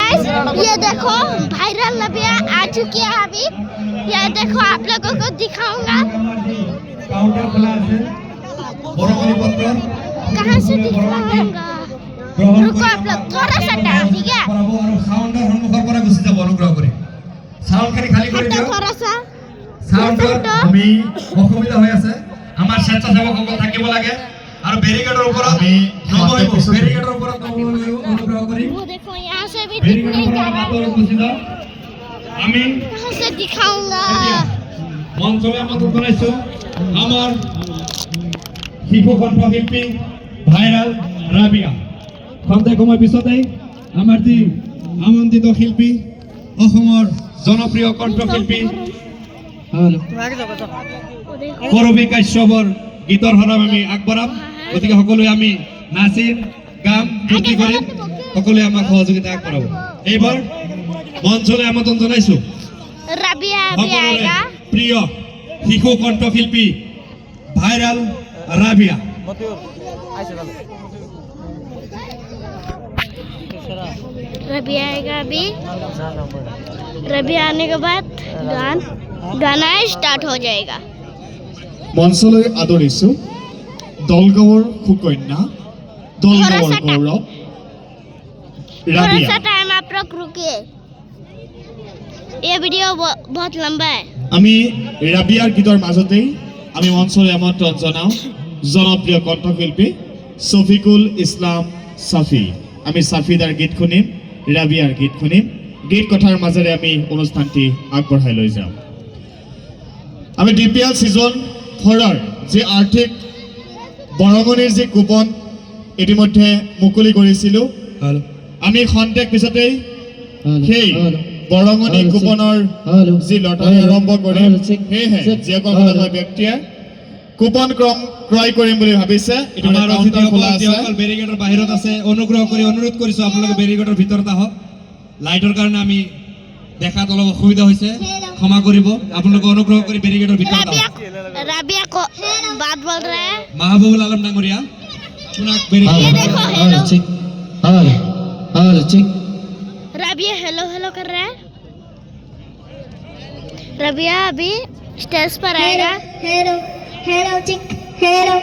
Guys ये देखो viral लबिया आ चुकी है अभी। ये देखो आप लोगों को दिखाऊंगा। काउंटर खुला है बरमणी पत्र कहां से दिखाऊंगा? रुको आप लोग थोड़ा सा टाइम, ठीक है? সাউন্ডৰ সন্মুখৰ পৰা গুচি যাব অনুগ্ৰহ কৰি। সাউন্ডখিনি খালি কৰি দিও। थोड़ा सा সাউন্ডৰ আমি অসুবিধা হৈ আছে। আমাৰ স্বেচ্ছাসেৱকসকল থাকিব লাগে আৰু বেৰিকেডৰ ওপৰত আমি নবহিব। বেৰিকেডৰ ওপৰত নবহিব অনুগ্ৰহ কৰি। वो देखो यहाँ से भी বেৰিকেডৰ दिखने পৰা जा रहा মাতৰ है। গুচি যাও। আমি कहां से दिखाऊंगा? মঞ্চলৈ আমন্ত্ৰণ জনাইছো আমাৰ শিশু কণ্ঠশিল্পী ভাইৰাল ৰাবিয়া। খন্তেক সময় পিছতেই আমাৰ যি আমন্ত্ৰিত শিল্পী অসমৰ জনপ্ৰিয় কণ্ঠশিল্পী কৰবী কাশ্যপৰ গীতৰ সৰম আমি আগবঢ়াম। গতিকে সকলোৱে আমি নাচিম গাম ফূৰ্তি কৰিম, সকলোৱে আমাক সহযোগিতা আগবঢ়াব। এইবাৰ মঞ্চলৈ আমন্ত্ৰণ জনাইছো रबिया अभी সকলোৰে आएगा। প্ৰিয় শিশু কণ্ঠশিল্পী ভাইৰাল ৰাবিয়া। रबिया आएगा अभी। रबिया आने के बाद गाना स्टार्ट हो जाएगा। মঞ্চলৈ আদৰিছো দলগাঁৱৰ সুকন্যা দলগাঁৱৰ थोड़ा सा গৌৰৱ थोड़ा ৰাবিয়া। सा टाइम आप लोग रुकिए, ये वीडियो बहुत लंबा है। আমি ৰাবিয়াৰ গীতৰ মাজতেই আমি মঞ্চলৈ আমন্ত্ৰণ জনাওঁ জনপ্ৰিয় কণ্ঠশিল্পী শফিকুল ইছলাম চাফি। আমি চাফিদাৰ গীত শুনিম, ৰাবিয়াৰ গীত শুনিম। গীত কথাৰ মাজেৰে আমি অনুষ্ঠানটি আগবঢ়াই লৈ যাম। আমি DPL ছিজন 4ৰ যি আৰ্থিক বৰঙণিৰ যি কুপন ইতিমধ্যে মুকলি কৰিছিলোঁ, আমি খন্তেক পিছতেই সেই বৰঙণি কুপনৰ যি লটাৰী আৰম্ভ কৰিম। সেয়েহে যিসকল ব্যক্তিয়ে কুপন ক্ৰয় কৰিম বুলি ভাবিছে আমাৰ অতিথিসকল বেৰিকেডৰ বাহিৰত আছে, অনুগ্ৰহ কৰি অনুৰোধ কৰিছো আপোনালোকে বেৰিকেডৰ ভিতৰত আহক। লাইটৰ কাৰণে আমি দেখাত অলপ অসুবিধা হৈছে, ক্ষমা কৰিব। আপোনালোকে অনুগ্ৰহ কৰি বেৰিকেডৰ ভিতৰত रबिया আহক। रबिया को बात बोल रहा है। মাহবুবুল আলম ডাঙৰীয়া আপোনাক ये বেৰিকেডৰ देखो हेलो। रबिया हेलो हेलो कर रहा है। रबिया अभी स्टेज पर आएगा। हेलो हेलो चिक हेलो।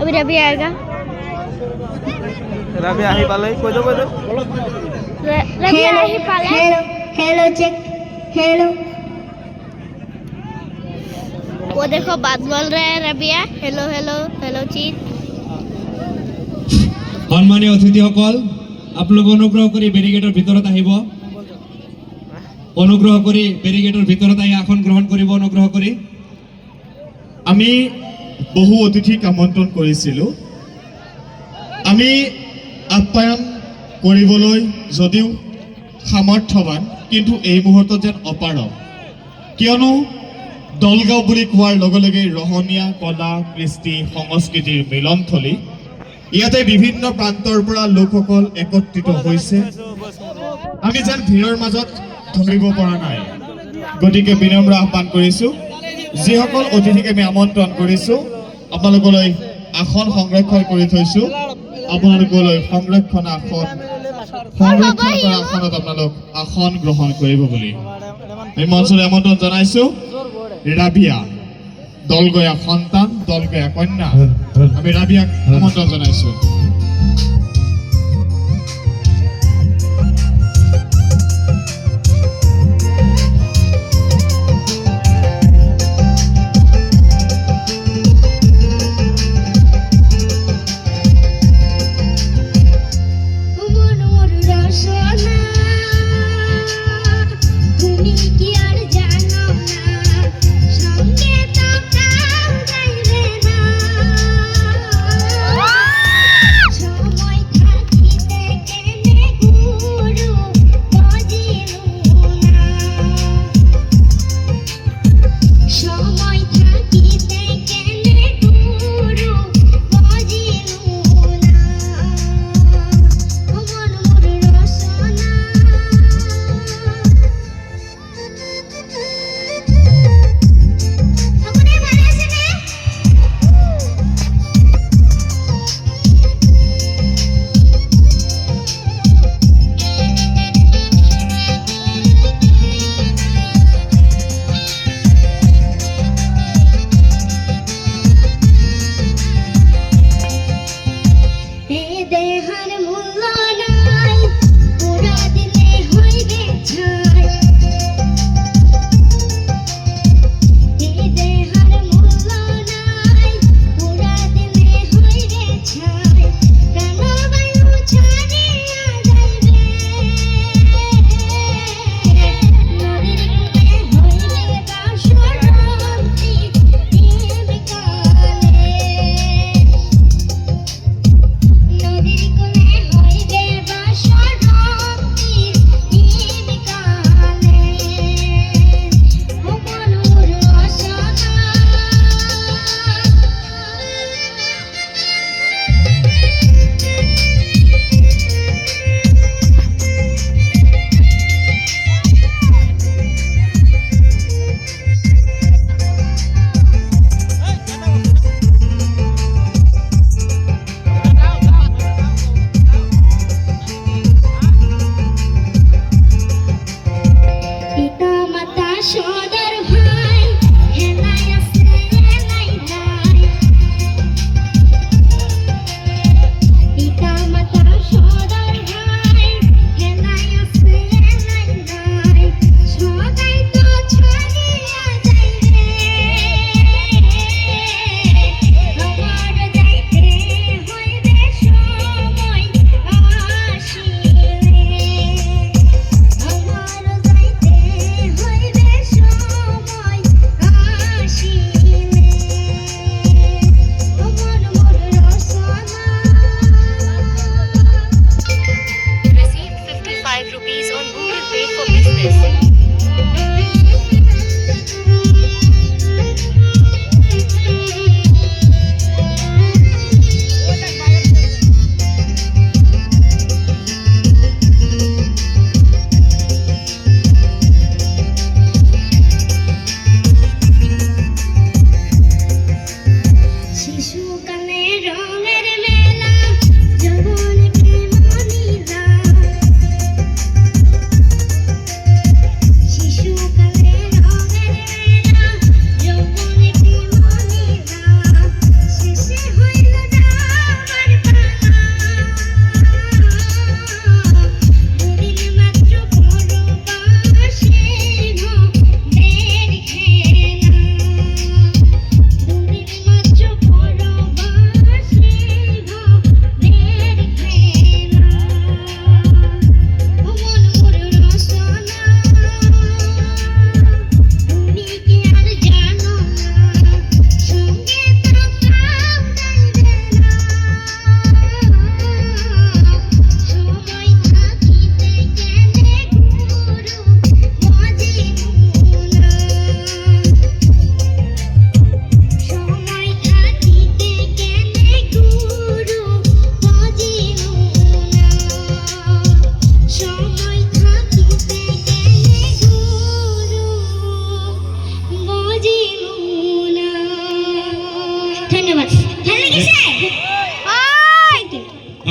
अभी रबिया आएगा। रबिया ही पाले कोई दो रबिया ही पाले। हेलो हेलो चिक हेलो। वो देखो बात बोल रहे हैं रबिया। हेलो हेलो हेलो चिक। সন্মানীয় অতিথিসকল আপোনালোকে অনুগ্ৰহ কৰি বেৰিকেডৰ ভিতৰত আহিব। অনুগ্ৰহ কৰি বেৰিকেডৰ ভিতৰত আহি আসন গ্ৰহণ কৰিব অনুগ্ৰহ কৰি। আমি বহু অতিথিক আমন্ত্ৰণ কৰিছিলোঁ। আমি আপ্যায়ন কৰিবলৈ যদিও সামৰ্থ্যৱান, কিন্তু এই মুহূৰ্তত যেন অপাৰগ। কিয়নো দলগাঁও বুলি কোৱাৰ লগে লগে ৰহণীয়া কলা কৃষ্টি সংস্কৃতিৰ মিলনথলী। ইয়াতে বিভিন্ন প্ৰান্তৰ পৰা লোকসকল একত্ৰিত হৈছে। আমি যেন ভিৰৰ মাজত ধৰিব পৰা নাই। গতিকে বিনম্ৰ আহ্বান কৰিছোঁ, যিসকল অতিথিক আমি আমন্ত্ৰণ কৰিছোঁ আপোনালোকলৈ আসন সংৰক্ষণ কৰি থৈছোঁ। আপোনালোকলৈ সংৰক্ষণ কৰা আসনত আপোনালোক আসন গ্ৰহণ কৰিব বুলি এই মঞ্চলৈ আমন্ত্ৰণ জনাইছোঁ। ৰাবিয়া দলগয়া সন্তান, দলগয়া কন্যা, আমি ৰাবিয়াক আমন্ত্ৰণ জনাইছোঁ।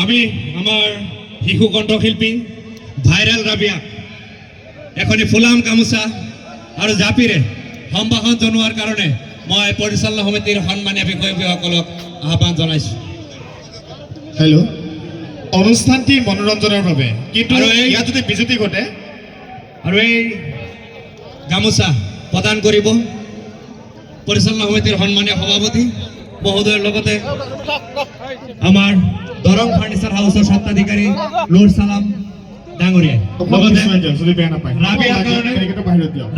আমি আমাৰ শিশু কণ্ঠশিল্পী ভাইৰেল ৰাবিয়া এখনি ফুলাম গামোচা আৰু জাপিৰে সম্ভাষণ জনোৱাৰ কাৰণে মই পৰিচালনা সমিতিৰ সন্মানীয় বিষয়ববীয়াসকলক আহ্বান জনাইছোঁ। হেল্ল' অনুষ্ঠানটি মনোৰঞ্জনৰ বাবে, কিন্তু আৰু এই- ইয়াত যদি বিজুতি ঘটে আৰু এই গামোচা প্ৰদান কৰিব পৰিচালনা সমিতিৰ সন্মানীয় সভাপতি মহোদয়ৰ লগতে আমাৰ দৰং ফাৰ্নিচাৰ হাউচৰ স্বত্বাধিকাৰী নুৰ চালাম ডাঙৰীয়াই অকণমান লগতে পিছুৱাই দিয়ক, যদি বেয়া নাপায় ৰাবিয়াৰ কাৰণে- বাহিৰত দিয়ক।